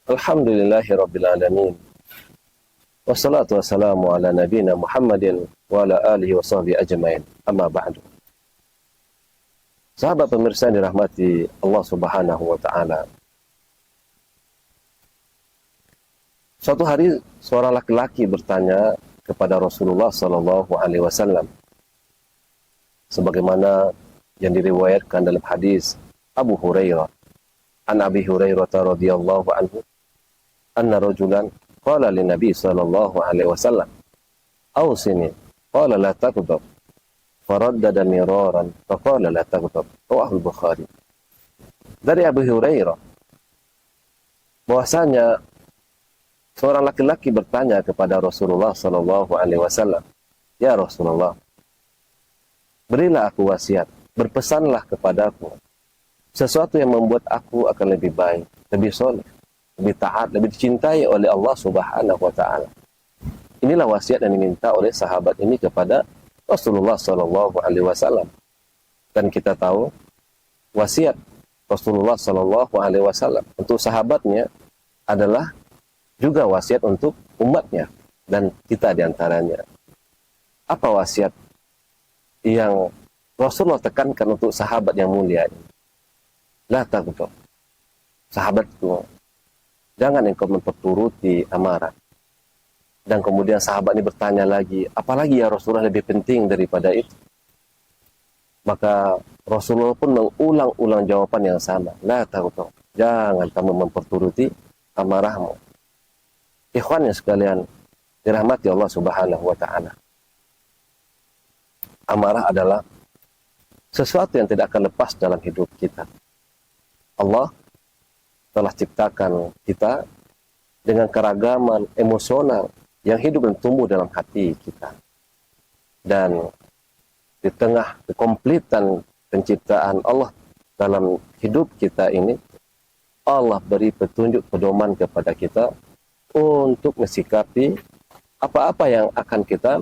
Alhamdulillahi Rabbil Alamin. Wassalatu wassalamu ala nabina Muhammadin wa ala alihi wa sahbihi ajmain. Amma ba'du. Sahabat pemirsa yang dirahmati Allah Subhanahu wa Ta'ala. Suatu hari seorang laki-laki bertanya kepada Rasulullah sallallahu alaihi wasallam, sebagaimana yang diriwayatkan dalam hadis Abu Hurairah, an Abi Hurairah radhiyallahu anhu, anna rajulan qala lin Nabi sallallahu alaihi wasallam, "Awsini." Qala la taghdab. Faraddada miraran faqala la taghdab. Rawahu Bukhari. Dari Abu Hurairah bahwasanya seorang laki-laki bertanya kepada Rasulullah sallallahu alaihi wasallam, "Ya Rasulullah, berilah aku wasiat, berpesanlah kepadaku sesuatu yang membuat aku akan lebih baik, lebih soleh, lebih taat, lebih dicintai oleh Allah Subhanahu wa Ta'ala." Inilah wasiat yang diminta oleh sahabat ini kepada Rasulullah sallallahu alaihi wasallam. Dan kita tahu wasiat Rasulullah sallallahu alaihi wasallam untuk sahabatnya adalah juga wasiat untuk umatnya dan kita diantaranya. Apa wasiat yang Rasulullah tekankan untuk sahabat yang mulia ini? La taghdab. Sahabatku, jangan engkau memperturuti amarah. Dan kemudian sahabat ini bertanya lagi, apalagi ya Rasulullah lebih penting daripada itu? Maka Rasulullah pun mengulang-ulang jawaban yang sama. La taghdab. Jangan kamu memperturuti amarahmu. Ikhwan yang sekalian dirahmati Allah Subhanahu wa Ta'ala. Amarah adalah sesuatu yang tidak akan lepas dalam hidup kita. Allah telah ciptakan kita dengan keragaman emosional yang hidup dan tumbuh dalam hati kita. Dan di tengah kekompletan penciptaan Allah dalam hidup kita ini, Allah beri petunjuk pedoman kepada kita untuk mensikapi apa-apa yang akan kita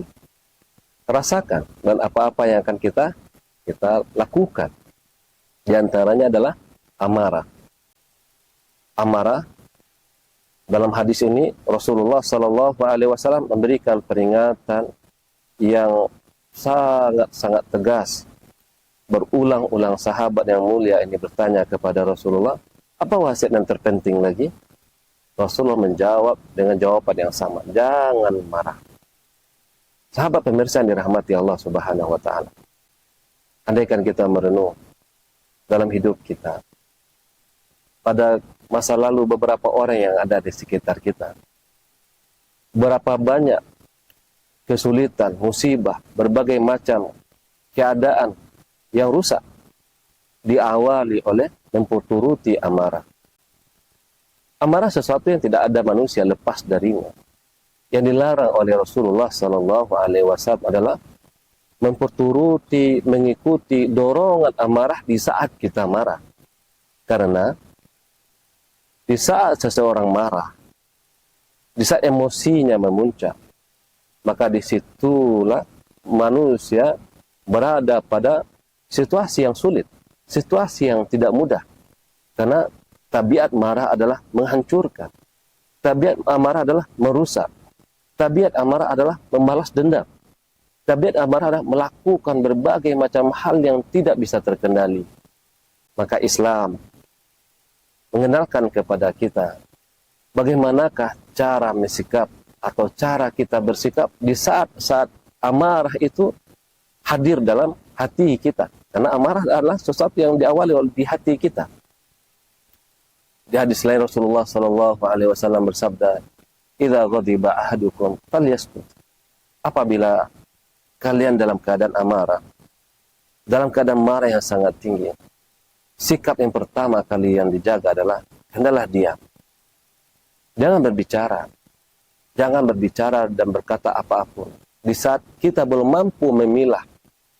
rasakan dan apa-apa yang akan kita lakukan. Di antaranya adalah amarah. Amarah dalam hadis ini Rasulullah sallallahu alaihi wasallam memberikan peringatan yang sangat-sangat tegas. Berulang-ulang sahabat yang mulia ini bertanya kepada Rasulullah, apa wasiat yang terpenting lagi? Rasulullah menjawab dengan jawaban yang sama, jangan marah. Sahabat pemirsa yang dirahmati Allah Subhanahu wa Ta'ala, andaikan kita merenung dalam hidup kita, pada masa lalu beberapa orang yang ada di sekitar kita, berapa banyak kesulitan, musibah, berbagai macam keadaan yang rusak diawali oleh memperturuti amarah. Amarah sesuatu yang tidak ada manusia lepas darinya. Yang dilarang oleh Rasulullah sallallahu alaihi wasallam adalah memperturuti, mengikuti dorongan amarah di saat kita marah. Karena di saat seseorang marah, di saat emosinya memuncak, maka disitulah manusia berada pada situasi yang sulit, situasi yang tidak mudah. Karena tabiat marah adalah menghancurkan. Tabiat amarah adalah merusak. Tabiat amarah adalah membalas dendam. Tabiat amarah adalah melakukan berbagai macam hal yang tidak bisa terkendali. Maka Islam mengenalkan kepada kita bagaimanakah cara bersikap atau cara kita bersikap di saat amarah itu hadir dalam hati kita. Karena amarah adalah sesuatu yang diawali di hati kita. Di hadis lain Rasulullah sallallahu alaihi wasallam bersabda, "Idza ghadiba ahadukum falyaskut." Apabila kalian dalam keadaan amarah, dalam keadaan marah yang sangat tinggi, sikap yang pertama kalian dijaga adalah hendaklah diam. Jangan berbicara. Jangan berbicara dan berkata apapun. Di saat kita belum mampu memilah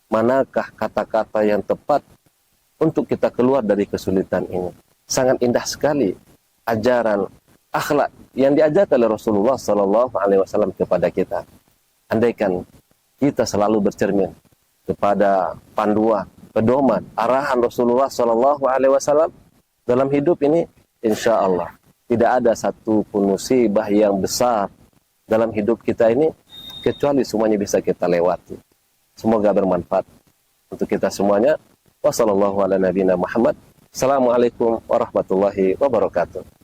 manakah kata-kata yang tepat untuk kita keluar dari kesulitan ini. Sangat indah sekali ajaran akhlak yang diajarkan oleh Rasulullah sallallahu alaihi wasallam kepada kita. Andaikan kita selalu bercermin kepada panduan, pedoman, arahan Rasulullah sallallahu alaihi wasallam dalam hidup ini, insya Allah Tidak ada satu pun musibah yang besar dalam hidup kita ini kecuali semuanya bisa kita lewati. Semoga bermanfaat untuk kita semuanya. Wassalamualaikum warahmatullahi wabarakatuh.